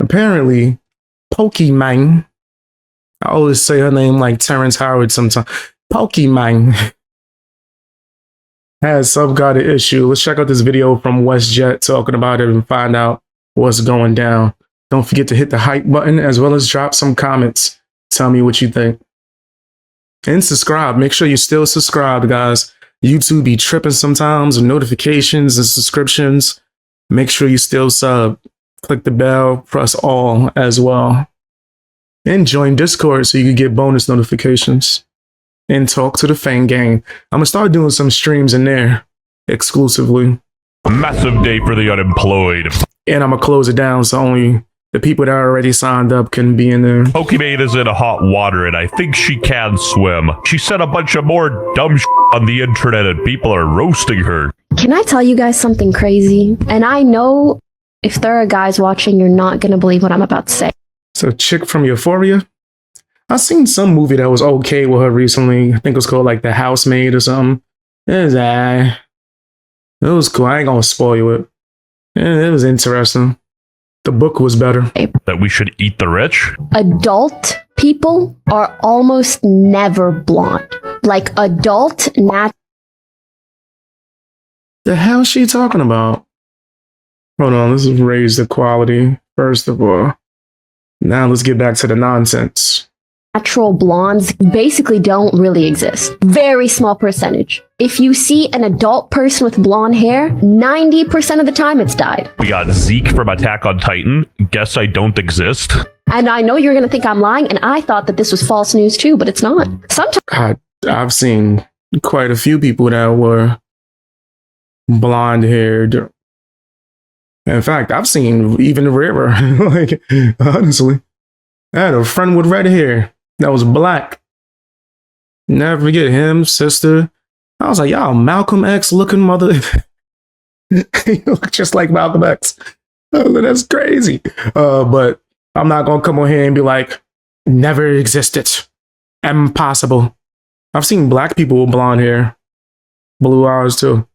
apparently, Pokimane, I always say her name like Terrence Howard sometimes. Pokimane has some kind of issue. Let's check out this video from WestJett talking about it and find out what's going down. Don't forget to hit the hype button as well as drop some comments. Tell me what you think. And subscribe. Make sure you're still subscribed, guys. YouTube be tripping sometimes with notifications and subscriptions. Make sure you still sub. Click the bell, press all as well. And join Discord so you can get bonus notifications. And talk to the fan gang. I'm going to start doing some streams in there exclusively. A massive day for the unemployed. And I'm going to close it down so only the people that are already signed up can be in there. Pokimane is in hot water and I think she can swim. She said a bunch of more dumb shit on the internet and people are roasting her. Can I tell you guys something crazy? And I know if there are guys watching, you're not going to believe what I'm about to say. So chick from Euphoria? I seen some movie that was okay with her recently. I think it was called like The Housemaid or something. It was cool. I ain't gonna spoil you it. It was interesting. The book was better. That we should eat the rich? Adult people are almost never blonde. Like adult The hell is she talking about? Hold on, let's raise the quality first of all. Now let's get back to the nonsense. Natural blondes basically don't really exist. Very small percentage. If you see an adult person with blonde hair, 90% of the time it's dyed. We got Zeke from Attack on Titan. Guess I don't exist. And I know you're going to think I'm lying, and I thought that this was false news too, but it's not. Sometimes I've seen quite a few people that were blonde haired. In fact, I've seen even rarer. Like, honestly, I had a friend with red hair that was black. Never forget him, sister. I was like, y'all, Malcolm X looking mother. You look just like Malcolm X. I was like, that's crazy. But I'm not gonna come on here and be like, never existed. Impossible. I've seen black people with blonde hair, blue eyes too.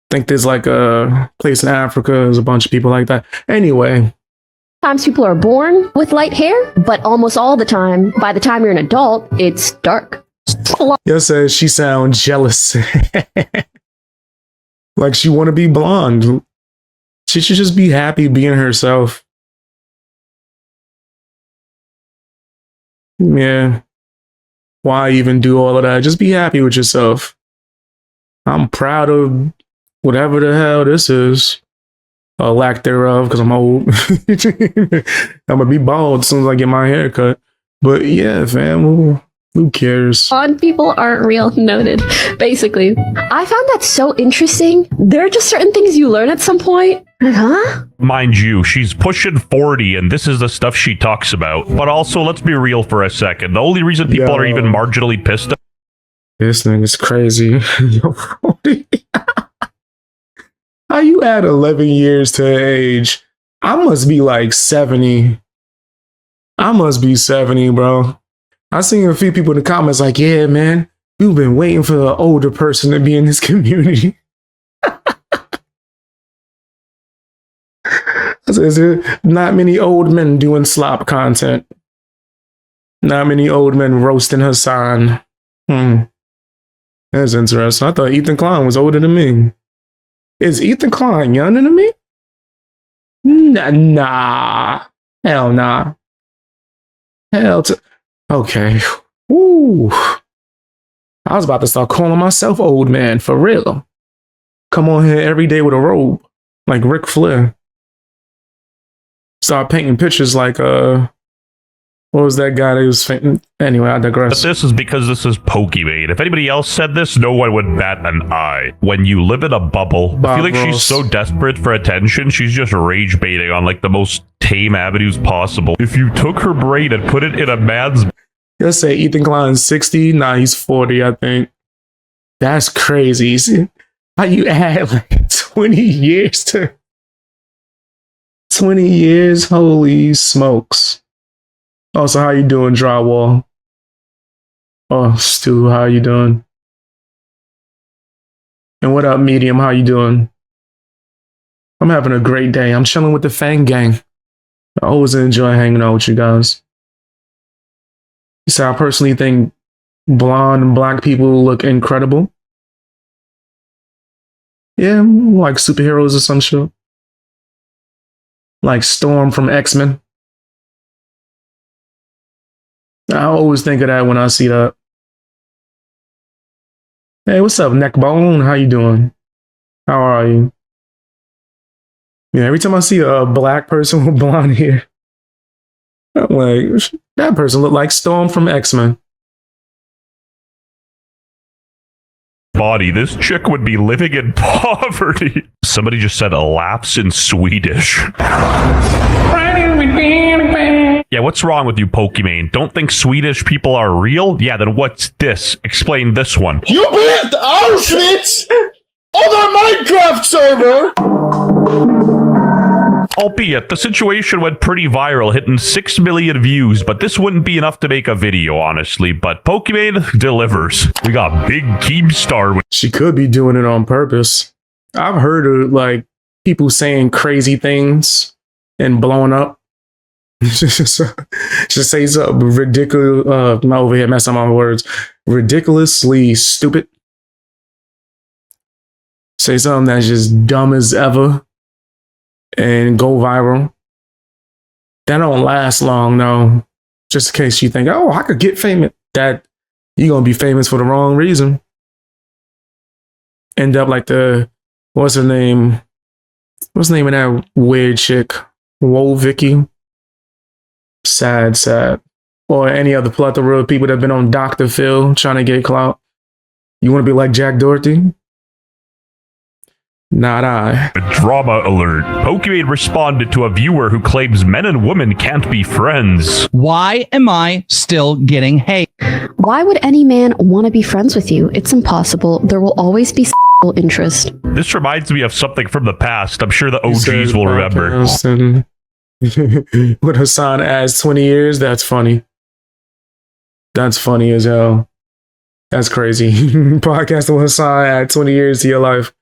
I think there's like a place in Africa, there's a bunch of people like that. Anyway. sometimes people are born with light hair, but almost all the time, by the time you're an adult, it's dark. Yo says she sounds jealous. Like she want to be blonde. She should just be happy being herself. Yeah. Why even do all of that? Just be happy with yourself. I'm proud of whatever the hell this is. Or lack thereof, because I'm old. I'm going to be bald as soon as I get my hair cut. But yeah, fam, who cares? Blonde people aren't real. Noted. Basically. I found that so interesting. There are just certain things you learn at some point. Huh? Mind you, she's pushing 40 and this is the stuff she talks about. But also, let's be real for a second. The only reason people are even marginally pissed. This nigga's crazy. Yo, 40. How you add 11 years to age? I must be like 70. I must be 70, bro. I seen a few people in the comments like, yeah, man, we've been waiting for an older person to be in this community. There's not many old men doing slop content. Not many old men roasting Hassan. That's interesting. I thought Ethan Klein was older than me. Is Ethan Klein younger than me? Nah. Hell nah. Okay. Ooh. I was about to start calling myself old man, for real. Come on here every day with a robe, like Ric Flair. Start painting pictures like, what was that guy that was fainting? Anyway, I digress. But this is because this is Pokimane. If anybody else said this, no one would bat an eye. When you live in a bubble, I feel like she's so desperate for attention, she's just rage baiting on like the most tame avenues possible. If you took her brain and put it in a man's... Let's say Ethan Klein's 60. Nah, he's 40, I think. That's crazy. See, how you add like 20 years to... 20 years? Holy smokes. Oh, so how you doing, Drywall? Oh, Stu, how you doing? And what up, Medium? How you doing? I'm having a great day. I'm chilling with the Fang Gang. I always enjoy hanging out with you guys. So I personally think blonde black people look incredible. Yeah, like superheroes or some shit. Like Storm from X-Men. I always think of that when I see that. Hey, what's up, Neckbone? How you doing? How are you? Yeah, every time I see a black person with blonde hair, I'm like, that person look like Storm from X-Men. Body, this chick would be living in poverty. Somebody just said laughs in Swedish. Yeah, what's wrong with you, Pokimane? Don't think Swedish people are real? Yeah, then what's this? Explain this one. You built Auschwitz on our Minecraft server! Albeit, the situation went pretty viral, hitting 6 million views, but this wouldn't be enough to make a video, honestly. But Pokimane delivers. We got Big Keemstar. She could be doing it on purpose. I've heard of, like, people saying crazy things and blowing up. Just say something ridiculous. I'm over here messing up my words. Ridiculously stupid. Say something that's just dumb as ever and go viral. That don't last long, though. Just in case you think, oh, I could get famous. That you're gonna be famous for the wrong reason. End up like what's her name? What's the name of that weird chick? Whoa, Vicky. Sad. Or any other plethora of people that have been on Dr. Phil trying to get clout. You want to be like Jack Doherty? Not I. Drama alert. Pokimane responded to a viewer who claims men and women can't be friends. Why am I still getting hate? Why would any man want to be friends with you? It's impossible. There will always be sexual interest. This reminds me of something from the past. I'm sure the OGs will remember. With Hassan adds 20 years, that's funny. That's funny as hell. That's crazy. Podcasting with Hassan add 20 years to your life.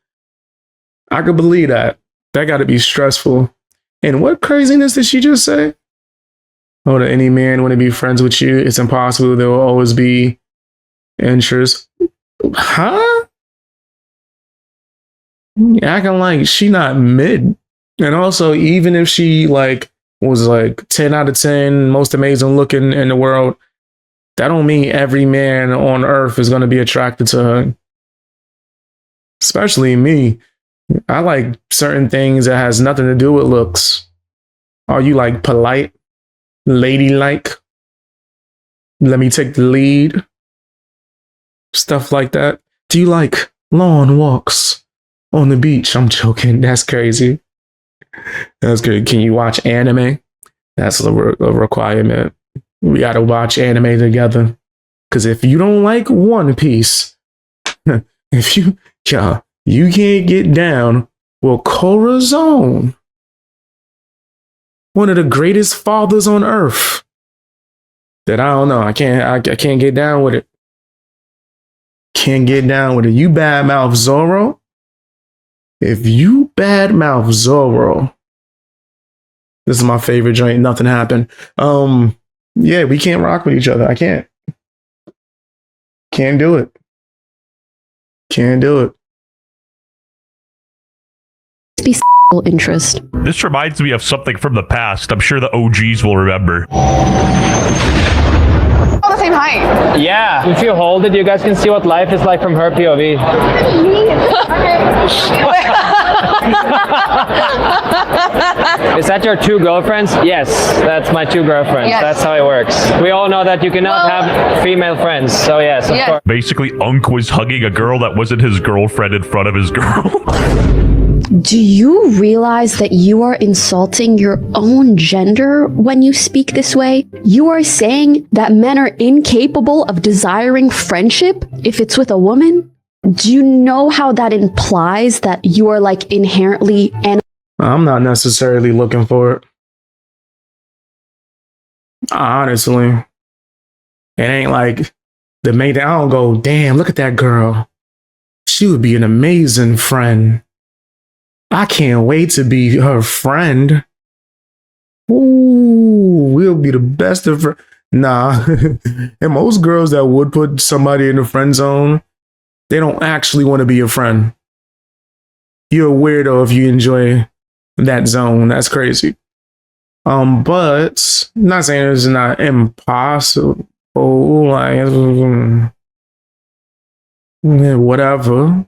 I could believe that. That got to be stressful. And what craziness did she just say? Oh, that any man want to be friends with you, it's impossible. There will always be interest. Huh? Acting like she not mid. And also, even if she was 10 out of 10, most amazing looking in the world, that don't mean every man on earth is going to be attracted to her. Especially me. I like certain things that has nothing to do with looks. Are you like polite, ladylike? Let me take the lead. Stuff like that. Do you like lawn walks on the beach? I'm joking. That's crazy. That's good. Can you watch anime? That's a requirement. We gotta watch anime together. Because if you don't like One Piece, you can't get down with Corazon, one of the greatest fathers on earth. That I don't know. I can't get down with it. Can't get down with it. You badmouth Zoro. If you badmouth Zoro, this is my favorite joint. Nothing happened. Yeah, we can't rock with each other. I can't. Can't do it. Can't do it. Be sexual interest. This reminds me of something from the past. I'm sure the OGs will remember. All the same height. Yeah, if you hold it, you guys can see what life is like from her POV. Is that your two girlfriends? Yes, that's my two girlfriends. Yes. That's how it works. We all know that you cannot have female friends, so yes, of course. Basically, Unk was hugging a girl that wasn't his girlfriend in front of his girl. Do you realize that you are insulting your own gender when you speak this way? You are saying that men are incapable of desiring friendship if it's with a woman? Do you know how that implies that you are inherently I'm not necessarily looking for it. Honestly. It ain't like the main thing. I don't go, damn, look at that girl. She would be an amazing friend. I can't wait to be her friend. Ooh, we'll be the best of friends. Nah. And most girls that would put somebody in the friend zone, they don't actually want to be your friend. You're a weirdo if you enjoy that zone. That's crazy. But I'm not saying it's not impossible. Like, whatever.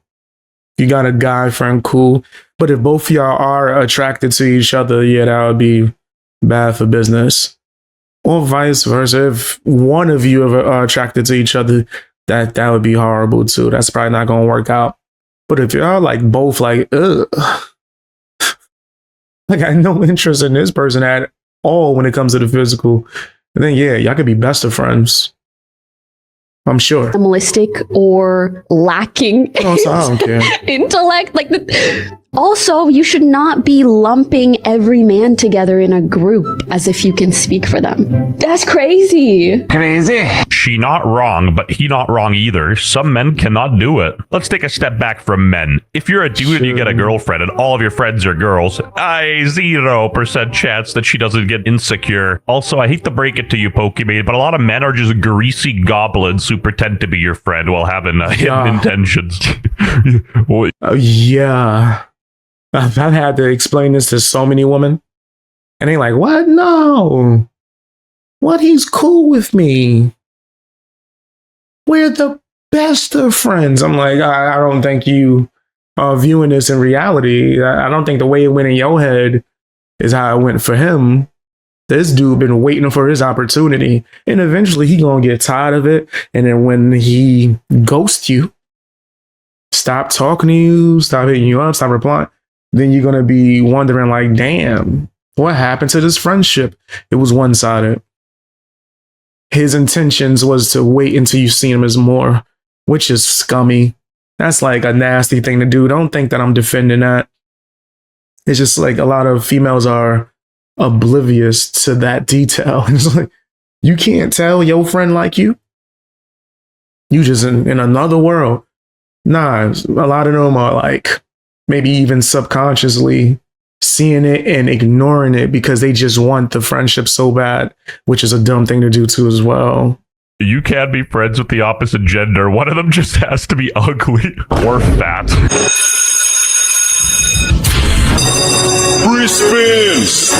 You got a guy friend, cool. But if both of y'all are attracted to each other, yeah, that would be bad for business. Or vice versa. If one of you are attracted to each other, that would be horrible too. That's probably not gonna work out. But if y'all like both like, ugh, like I have no interest in this person at all when it comes to the physical, then yeah, y'all could be best of friends. I'm sure. Animalistic or lacking Oh, so I don't care. intellect. Also, you should not be lumping every man together in a group as if you can speak for them. That's crazy. She not wrong, but he not wrong either. Some men cannot do it. Let's take a step back from men. If you're a dude and you get a girlfriend and all of your friends are girls, 0% chance that she doesn't get insecure. Also, I hate to break it to you, Pokimane, but a lot of men are just greasy goblins who pretend to be your friend while having hidden intentions. Yeah. I've had to explain this to so many women. And they like, what? No. What? He's cool with me. We're the best of friends. I'm like, I don't think you are viewing this in reality. I don't think the way it went in your head is how it went for him. This dude been waiting for his opportunity. And eventually he gonna get tired of it. And then when he ghosts you, stop talking to you, stop hitting you up, stop replying, then you're going to be wondering like, damn, what happened to this friendship? It was one-sided. His intentions was to wait until you see him as more, which is scummy. That's like a nasty thing to do. Don't think that I'm defending that. It's just like a lot of females are oblivious to that detail. It's like, you can't tell your friend like you. You just in another world. Nah, a lot of them are like, maybe even subconsciously seeing it and ignoring it because they just want the friendship so bad, which is a dumb thing to do too as well. You can be friends with the opposite gender. One of them just has to be ugly or fat. Free spins!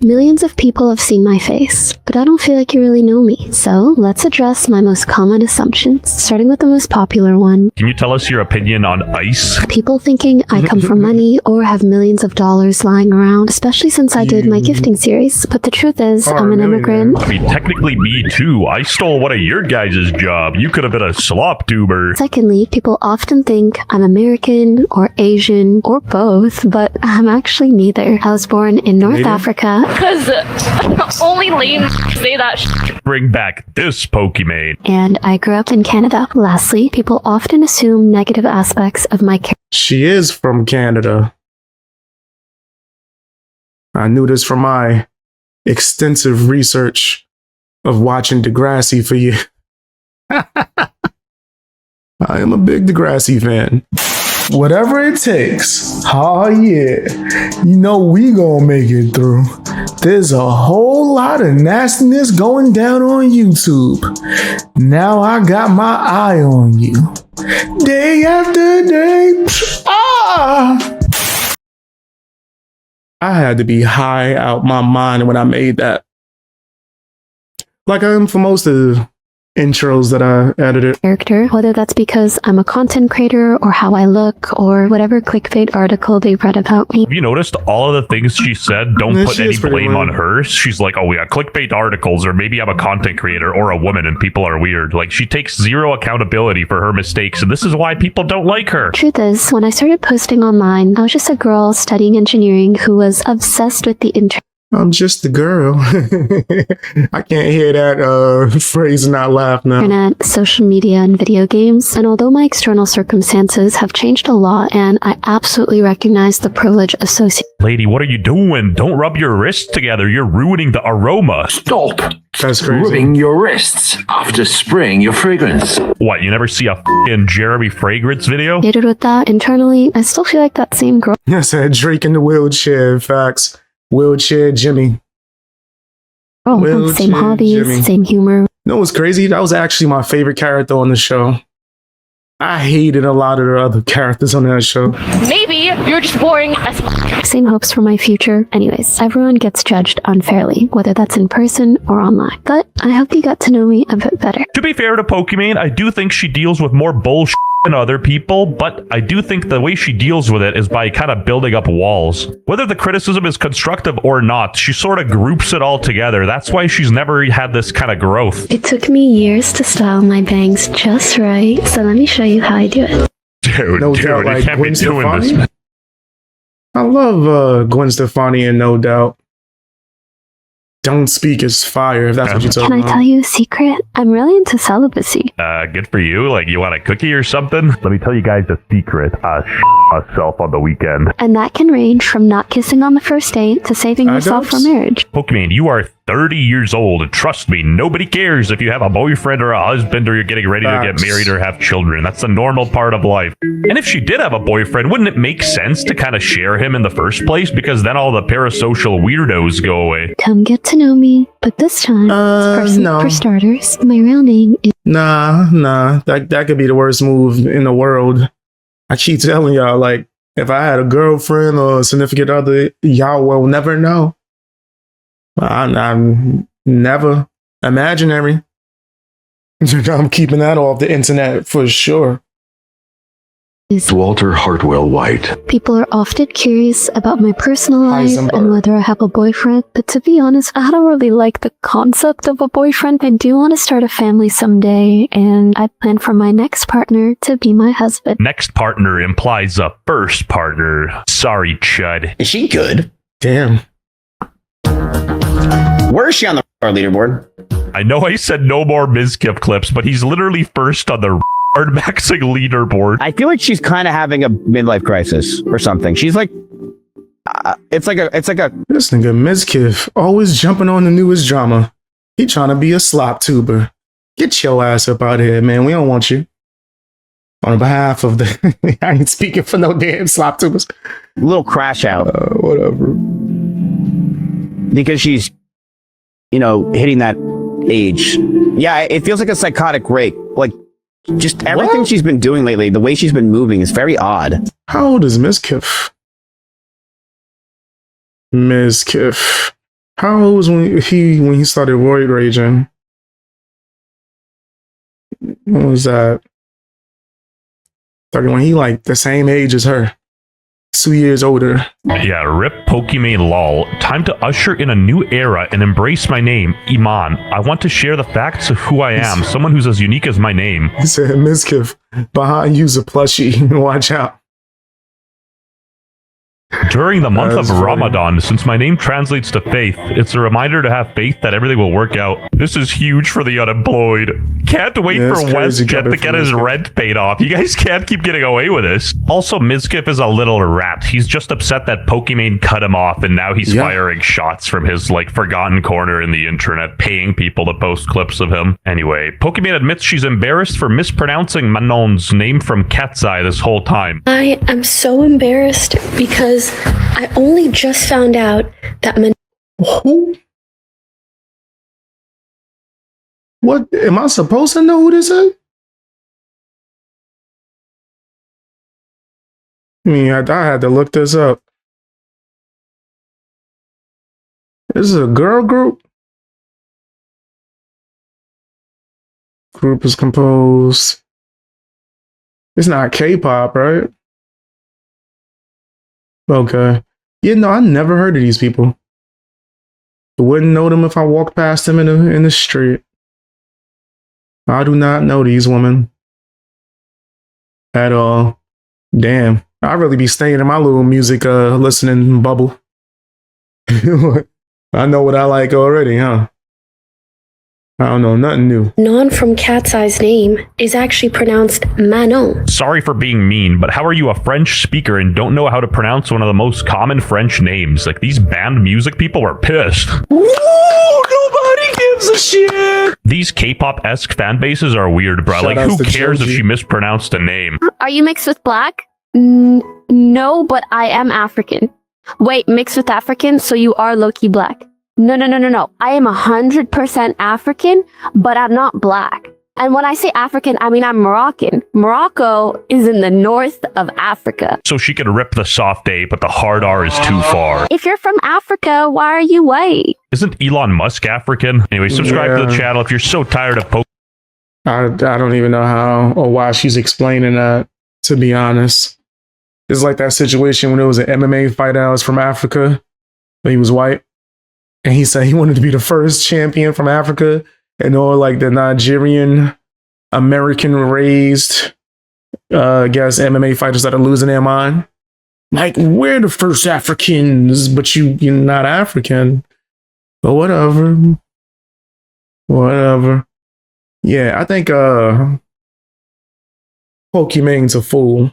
Millions of people have seen my face, but I don't feel like you really know me. So let's address my most common assumptions, starting with the most popular one. Can you tell us your opinion on ice? People thinking I come from money or have millions of dollars lying around, especially since I did my gifting series. But the truth is, I'm an immigrant. I mean, technically me too. I stole one of your guys' job. You could have been a slop tuber. Secondly, people often think I'm American or Asian or both, but I'm actually neither. I was born in North Africa. Because only lanes say that Bring back this Pokimane. And I grew up in Canada. Lastly, people often assume negative aspects of my character. She is from Canada. I knew this from my extensive research of watching Degrassi for you. I am a big Degrassi fan. Whatever it takes. Oh yeah. You know we gonna make it through. There's a whole lot of nastiness going down on YouTube. Now I got my eye on you. Day after day. I had to be high out my mind when I made that. Like I am for most of the intros that I edited. Character, whether that's because I'm a content creator or how I look or whatever clickbait article they read about me. Have you noticed all of the things she said? Don't put any blame on her. She's like, oh yeah, clickbait articles, or maybe I'm a content creator or a woman and people are weird. Like she takes zero accountability for her mistakes, and this is why people don't like her. Truth is, when I started posting online, I was just a girl studying engineering who was obsessed with the internet. I'm just a girl. I can't hear that phrase and not laugh now. Internet, social media, and video games. And although my external circumstances have changed a lot, and I absolutely recognize the privilege associated. Lady, what are you doing? Don't rub your wrists together. You're ruining the aroma. Stop. That's crazy. Rubbing your wrists after spraying your fragrance. What, you never see a f***ing Jeremy Fragrance video? With that, internally, I still feel like that same girl. I said Drake in the wheelchair. Facts. Wheelchair Jimmy. Same hobbies, Jimmy. same humor. You know what's crazy? That was actually my favorite character on the show. I hated a lot of the other characters on that show. Maybe you're just boring as Same hopes for my future. Anyways, everyone gets judged unfairly, whether that's in person or online. But I hope you got to know me a bit better. To be fair to Pokimane, I do think she deals with more bullshit than other people, but I do think the way she deals with it is by kind of building up walls. Whether the criticism is constructive or not, she sort of groups it all together. That's why she's never had this kind of growth. It took me years to style my bangs just right, so let me show you how I do it. Dude, No dude, doubt, you like can't be Gwen doing this. Stefani? I love Gwen Stefani and No Doubt. Don't Speak is fire, if that's what you're talking Can I about. tell you a secret? I'm really into celibacy. Good for you. Like, you want a cookie or something? Let me tell you guys a secret. Myself on the weekend. And that can range from not kissing on the first date to saving yourself for marriage. Pokimane, you are 30 years old. Trust me, nobody cares if you have a boyfriend or a husband or you're getting ready to get married or have children. That's the normal part of life. And if she did have a boyfriend, wouldn't it make sense to kind of share him in the first place? Because then all the parasocial weirdos go away. Come get to know me, but this time, no. for starters, my real name is... Nah. That could be the worst move in the world. I keep telling y'all, like, if I had a girlfriend or a significant other, y'all will never know. I'm never imaginary. I'm keeping that off the internet for sure. Walter Hartwell White. People are often curious about my personal life Heisenberg. and whether I have a boyfriend, but to be honest, I don't really like the concept of a boyfriend. I do want to start a family someday, and I plan for my next partner to be my husband. Next partner implies a first partner. Sorry, Chud. Is she good? Damn. Where is she on the leaderboard? I know I said no more Mizkif clips, but he's literally first on the maxing leaderboard. I feel like she's kind of having a midlife crisis or something. She's like, it's like a. This nigga Mizkif always jumping on the newest drama. He trying to be a slop tuber. Get your ass up out of here, man. We don't want you. On behalf of the, I ain't speaking for no damn slop tubers. Little crash out. Whatever. Because she's, hitting that age. Yeah, it feels like a psychotic break. Like, just everything she's been doing lately, the way she's been moving is very odd. How old is Mizkif? Mizkif. How old was when he started roid raging? What was that? When he like the same age as her. 2 years older. Yeah, rip Pokimane lol. Time to usher in a new era and embrace my name, Iman. I want to share the facts of who I am, someone who's as unique as my name. He said, Mizkif, behind you's a plushie. Watch out. During the month of That's funny. Ramadan, since my name translates to faith, it's a reminder to have faith that everything will work out. This is huge for the unemployed. Can't wait Yeah, for it's crazy WestJett to coming get from his Mizkif. rent paid off. You guys can't keep getting away with this. Also, Mizkif is a little rat. He's just upset that Pokimane cut him off, and now he's firing shots from his forgotten corner in the internet, paying people to post clips of him. Anyway, Pokimane admits she's embarrassed for mispronouncing Manon's name from Cat's Eye this whole time. I am so embarrassed because I only just found out that Who? What? Am I supposed to know who this is? I mean, I had to look this up. This is a girl group? Group is composed. It's not K-pop, right? Okay. Yeah, no, I never heard of these people. I wouldn't know them if I walked past them in the street. I do not know these women at all. Damn, I'd really be staying in my little music listening bubble. I know what I like already, huh? I don't know nothing new. Non from Cat's Eye's name is actually pronounced Manon. Sorry for being mean, but how are you a French speaker and don't know how to pronounce one of the most common French names? Like, these banned music people are pissed. Woo! Nobody gives a shit! These K-pop-esque fan bases are weird, bro. Like, who cares if she mispronounced a name? Are you mixed with black? No, but I am African. Wait, mixed with African, so you are low-key black. No. I am 100% African, but I'm not black. And when I say African, I mean I'm Moroccan. Morocco is in the north of Africa. So she could rip the soft A, but the hard R is too far. If you're from Africa, why are you white? Isn't Elon Musk African? Anyway, subscribe to the channel if you're so tired of I don't even know how or why she's explaining that, to be honest. It's like that situation when it was an MMA fighter that was from Africa, but he was white. And he said he wanted to be the first champion from Africa, and all like the Nigerian, American raised, I guess MMA fighters that are losing their mind. Like, we're the first Africans, but you're not African. But whatever. Whatever. Yeah, I think Pokimane's a fool.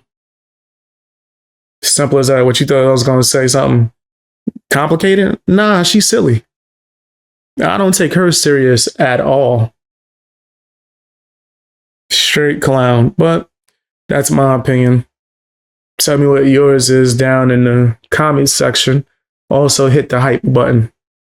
Simple as that. What you thought I was gonna say? Something complicated? Nah, she's silly. I don't take her serious at all. Straight clown. But that's my opinion. Tell me what yours is down in the comments section. Also hit the hype button.